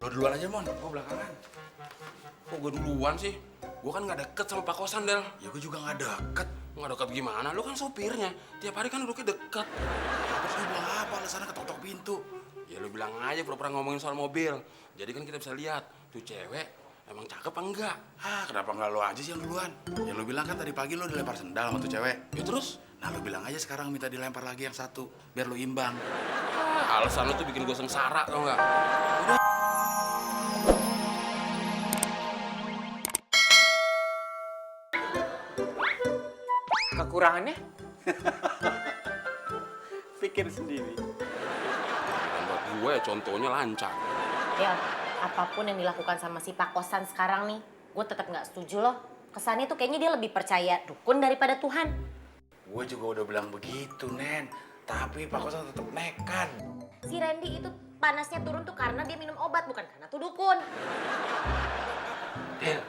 Lo duluan aja, Mon. Gue belakangan. Kok gue duluan sih? Gue kan gak deket sama Pak Kosan, Del. Ya gue juga gak deket. Gak deket gimana? Lu kan sopirnya. Tiap hari kan duduknya deket. Terus lu bilang apa? Alasannya ketok-ketok pintu. Ya lu bilang aja pura-pura ngomongin soal mobil. Jadi kan kita bisa lihat tuh cewek emang cakep apa enggak. Kenapa gak lo aja sih yang duluan? Ya lo bilang kan tadi pagi lo dilempar sendal sama tuh cewek. Ya terus? Nah lo bilang aja sekarang minta dilempar lagi yang satu. Biar lo imbang. Alasan lu tuh bikin gue sengsara, tau gak? Kekurangannya? Pikir sendiri. Dan buat gue contohnya lancar. Ya, apapun yang dilakukan sama si Pak Kosan sekarang nih, gue tetap nggak setuju loh. Kesannya tuh kayaknya dia lebih percaya dukun daripada Tuhan. Gue juga udah bilang begitu, Nen. Tapi Pak Kosan tetap nekat. Si Randy itu panasnya turun tuh karena dia minum obat, bukan karena tuh dukun. Del,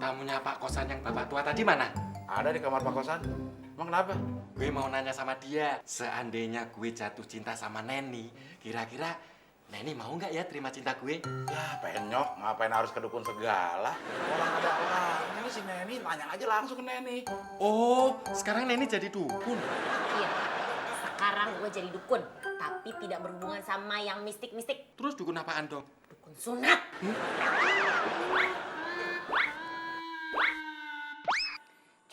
tamunya Pak Kosan yang bapak tua tadi mana? Ada di kamar Pak Kosan. Emang kenapa? Gue mau nanya sama dia, seandainya gue jatuh cinta sama Neni, kira-kira Neni mau nggak ya terima cinta gue? Ya penyok, ngapain harus ke dukun segala? Orang ada orangnya nih si Neni, nanya aja langsung ke Neni. Oh, sekarang Neni jadi dukun. Iya, sekarang gue jadi dukun, tapi tidak berhubungan sama yang mistik-mistik. Terus dukun apaan dong? Dukun sunat.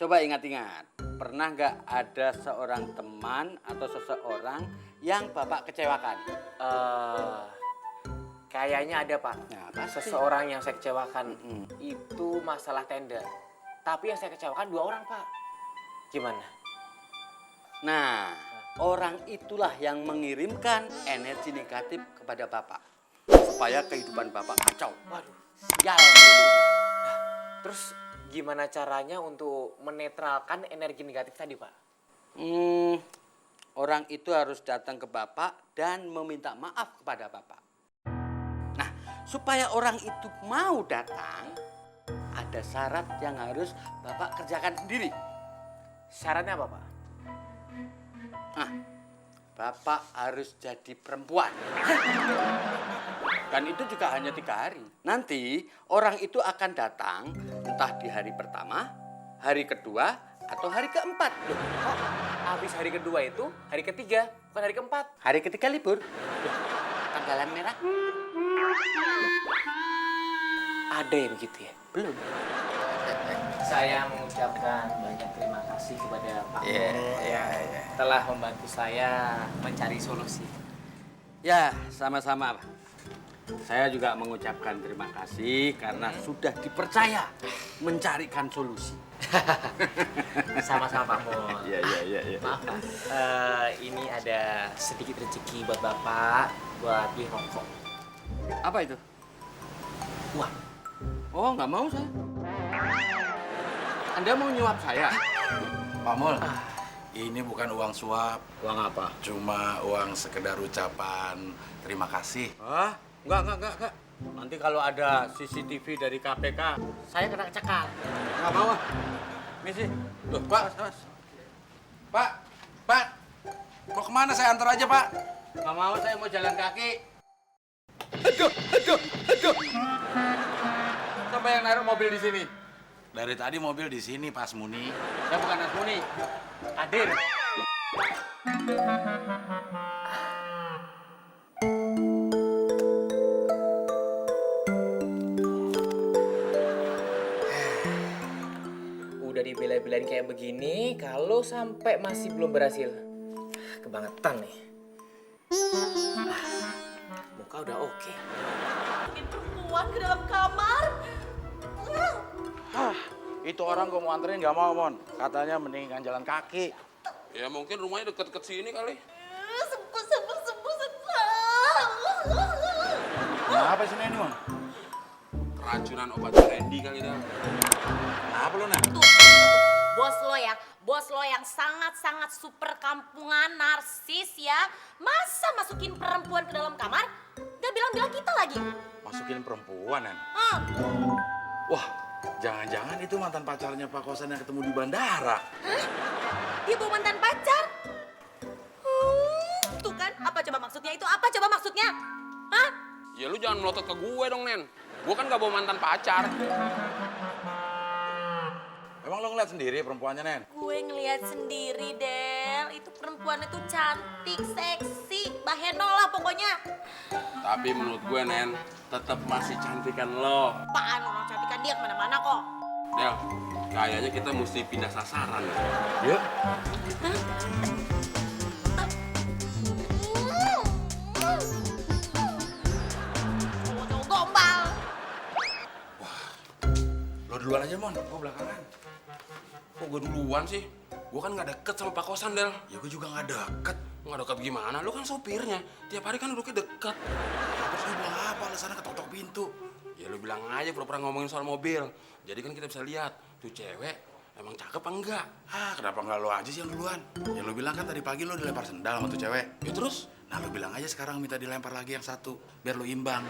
Coba ingat-ingat, pernah nggak ada seorang teman atau seseorang yang Bapak kecewakan? Kayaknya ada, Pak. Nah, pasti. Seseorang yang saya kecewakan itu masalah tender. Tapi yang saya kecewakan 2 orang, Pak. Gimana? Nah, orang itulah yang mengirimkan energi negatif kepada Bapak. Supaya kehidupan Bapak kacau. Waduh. Sial mulu. Terus gimana caranya untuk menetralkan energi negatif tadi, Pak? Orang itu harus datang ke Bapak dan meminta maaf kepada Bapak. Nah, supaya orang itu mau datang, ada syarat yang harus Bapak kerjakan sendiri. Syaratnya apa, Pak? Nah, Bapak harus jadi perempuan. Dan itu juga hanya 3 hari. Nanti orang itu akan datang entah di hari pertama, hari kedua, atau hari keempat. Loh, Oh, habis hari kedua itu, hari ketiga, bukan hari keempat. hari ketiga libur. Loh, tanggalan merah? Ada yang begitu ya? Belum. Saya mengucapkan banyak terima kasih kepada Pak Mul telah membantu saya mencari solusi. Ya, sama-sama, Pak. Saya juga mengucapkan terima kasih karena sudah dipercaya mencarikan solusi. Sama-sama Pak Mul. Iya. Maaf Pak, ini ada sedikit rezeki buat Bapak, buat beli rokok. Apa itu? Uang. Oh, nggak mau saya. Anda mau nyuap saya? Pak Mul, ini bukan uang suap. Uang apa? Cuma uang sekedar ucapan terima kasih. Hah? Enggak. Nanti kalau ada CCTV dari KPK, saya kena cekal. Nggak mau ah. Misi. Loh, Pak. Pak. Mau kemana? Saya antar aja, Pak. Nggak mau, saya mau jalan kaki. Aduh. Siapa yang naruh mobil di sini? Dari tadi mobil di sini, Pak Muni. Saya bukan Asmuni. Kadir. Udah dibela-belain kayak begini, kalau sampai masih belum berhasil, kebangetan nih. Muka udah oke. Masukin perempuan ke dalam kamar. Itu orang gue mau anterin nggak mau, Mon. Katanya mendingan jalan kaki. Ya mungkin rumahnya deket-deket sini kali. Sembuh. Kenapa sih ini, Mon? Keracunan obat Randy kali dah. Kenapa lu, Nen? Tuh, bos lo yang sangat-sangat super kampungan, narsis ya. Masa masukin perempuan ke dalam kamar? Gak bilang-bilang kita lagi. Masukin perempuan, Nen. Hah? Wah, jangan-jangan itu mantan pacarnya Pak Kosan yang ketemu di bandara. Hah? Dia bawa mantan pacar? Tuh kan, apa coba maksudnya itu? Apa coba maksudnya? Hah? Ya lu jangan melotot ke gue dong, Nen. Gue kan gak bawa mantan pacar. Emang lo ngeliat sendiri perempuannya, Nen? Gue ngeliat sendiri, Del. Itu perempuannya tuh cantik, seksi, baheno lah pokoknya. Tapi menurut gue, Nen, tetap masih cantikan lo. Apaan orang cantikan dia kemana-mana kok. Del, kayaknya kita mesti pindah sasaran. Ya. Cowok-cowok gombal. Lo duluan aja, Mon. Gue belakangan. Kok gue duluan sih? Gue kan gak deket sama Pak Kosan, Del. Ya gue juga gak deket. Gak deket gimana? Lu kan sopirnya. Tiap hari kan duduknya deket. Terus lo bilang apa? Alasannya ketok-tok pintu. Ya lu bilang aja pura-pura ngomongin soal mobil. Jadi kan kita bisa lihat tuh cewek emang cakep apa enggak. Ah, kenapa nggak lo aja sih yang duluan? Ya lo bilang kan tadi pagi lo dilempar sendal sama tuh cewek. Ya terus? Nah, lo bilang aja sekarang minta dilempar lagi yang satu, biar lo imbang.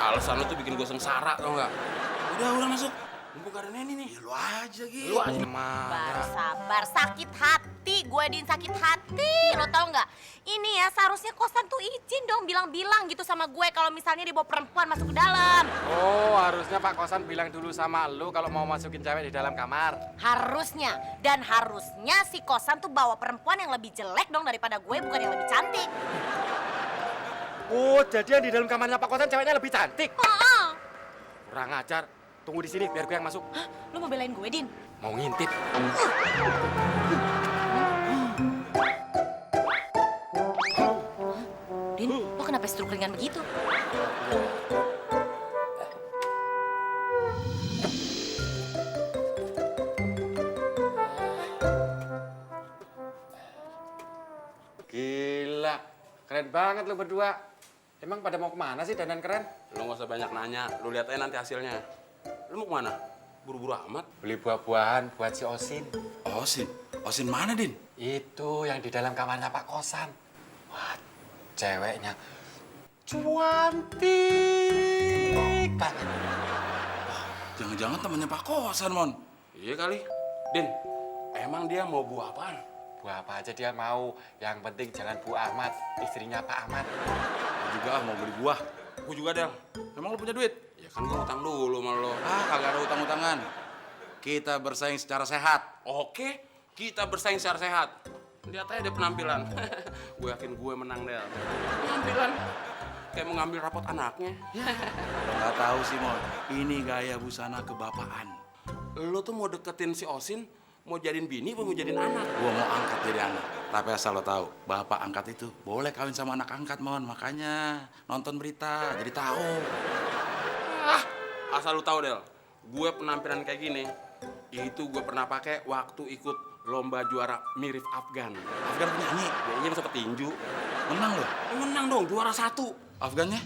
Alasan lu tuh bikin gue sengsara tau nggak? Udah masuk. Mumpung gak ada Neni nih. Ya lo aja gitu. Lu aja Sabar, marah. sabar. Sakit hati. Gue Din sakit hati. Lo tau nggak? Ini ya seharusnya kosan tuh izin dong bilang-bilang gitu sama gue kalau misalnya dibawa perempuan masuk ke dalam. Oh, harusnya Pak Kosan bilang dulu sama lu kalau mau masukin cewek di dalam kamar. Harusnya. Dan harusnya si kosan tuh bawa perempuan yang lebih jelek dong daripada gue, bukan yang lebih cantik. Oh, jadi yang di dalam kamarnya Pak Kosan ceweknya lebih cantik. Heeh. Kurang ajar. Tunggu di sini biar gue yang masuk. Hah? Lo mau belain gue, Din? Mau ngintip. Din, lo kenapa struk ringan begitu? Gila, keren banget lu berdua. Emang pada mau kemana sih dandan keren? Lu gak usah banyak nanya. Lu lihat aja nanti hasilnya. Lu mau kemana? Buru-buru amat. Beli buah-buahan buat si Osin. Osin? Osin mana, Din? Itu yang di dalam kamarnya Pak Kosan. Wah, ceweknya cantik banget. Jangan-jangan temannya Pak Kosan, Mon. Iya kali. Din, emang dia mau buah apaan? Buah apa aja dia mau. Yang penting jangan Bu Ahmad, istrinya Pak Ahmad. Gue juga mau beli buah. Gue juga, Del. Emang lo punya duit? Ya kan gue utang dulu sama lo. Ah, kagak ada utang-utangan. Kita bersaing secara sehat. Oke, kita bersaing secara sehat. Lihat aja deh penampilan. Gue yakin gue menang, Del. Penampilan kayak mau ngambil rapot anaknya. Lo nggak tahu sih, Mon. Ini gaya busana kebapaan. Lo tuh mau deketin si Osin, mau jadiin bini apa mau jadiin anak? Gua mau angkat jadi anak. Tapi asal lo tahu, bapak angkat itu boleh kawin sama anak angkat, Mon. Makanya nonton berita, jadi tahu. Ah, asal lu tahu, Del. Gue penampilan kayak gini, itu gue pernah pakai waktu ikut lomba juara mirip Afgan. Afgan penyanyi. Ya iya bisa petinju. Menang lo. Menang dong, juara 1. Afgannya?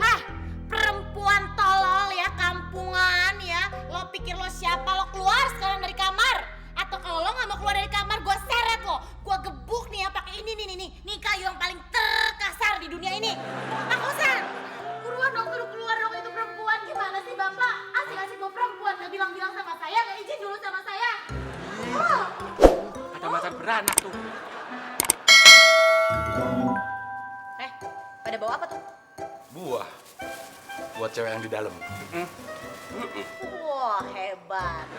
Hah, perempuan tolol ya, kampungan ya. Lo pikir lo siapa? Lo keluar sekarang dari kamar. Atau kalau lo nggak mau keluar dari kamar, gue seret lo. Gue gebuk nih ya pakai ini nih. Nih kayu yang paling terkasar di dunia ini. Pak Kosan, buruan dong, suruh keluar dong itu perempuan. Gimana sih Bapak? Asik-asik mau perempuan, nggak bilang-bilang sama saya, nggak izin dulu sama saya. Ada macan beranak tuh. Pada bawa apa tuh? Buah. Buat cewek yang di dalam. Wah, hebat.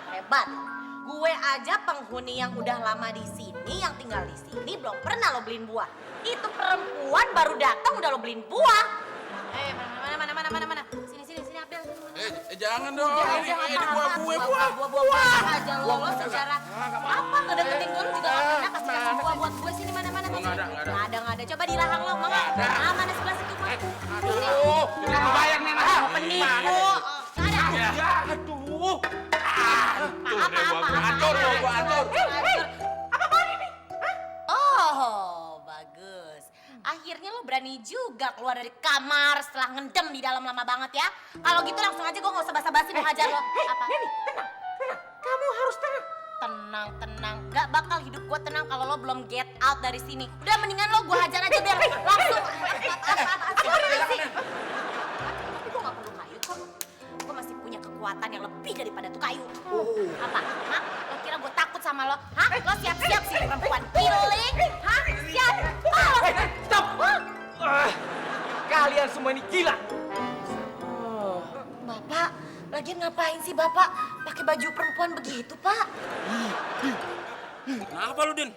Hebat. Gue aja penghuni yang udah lama di sini, yang tinggal di sini belum pernah lo beliin buah. Itu perempuan baru datang udah lo beliin buah. Mana? Sini, Abdel. Jangan dong. Ini buah gue. Buah aja lo secara apa ngedeketin gue lu juga gak pernah kasih buah buat gue sini mana. Nggak ada. Coba di rahang lo, Mama. Mana sebelah situ, Mama. Aduh, ini kebayang nih. Penipu. Nggak ada. Aduh. Apa? Apaan ini? Oh, bagus. Akhirnya lo berani juga keluar dari kamar setelah ngendem di dalam lama banget ya. Kalau gitu langsung aja gue nggak usah basa-basi mau hajar lo. Apa? Neni, tenang. Kamu harus tenang. Tenang. Gak bakal hidup gue tenang kalau lo belum get out dari sini. Udah mendingan lo gue hajar aja biar langsung. Tapi gue gak perlu kayu kok. Gue masih punya kekuatan yang lebih daripada tuh kayu. Apa? Hah? Lo kira gue takut sama lo? Hah? Lo siap-siap sih perempuan piling? Hah? Siap? Oh, Stop. semua ini gila. Bapak, lagian ngapain sih Bapak pakai baju perempuan begitu, Pak? Kenapa lu, Din?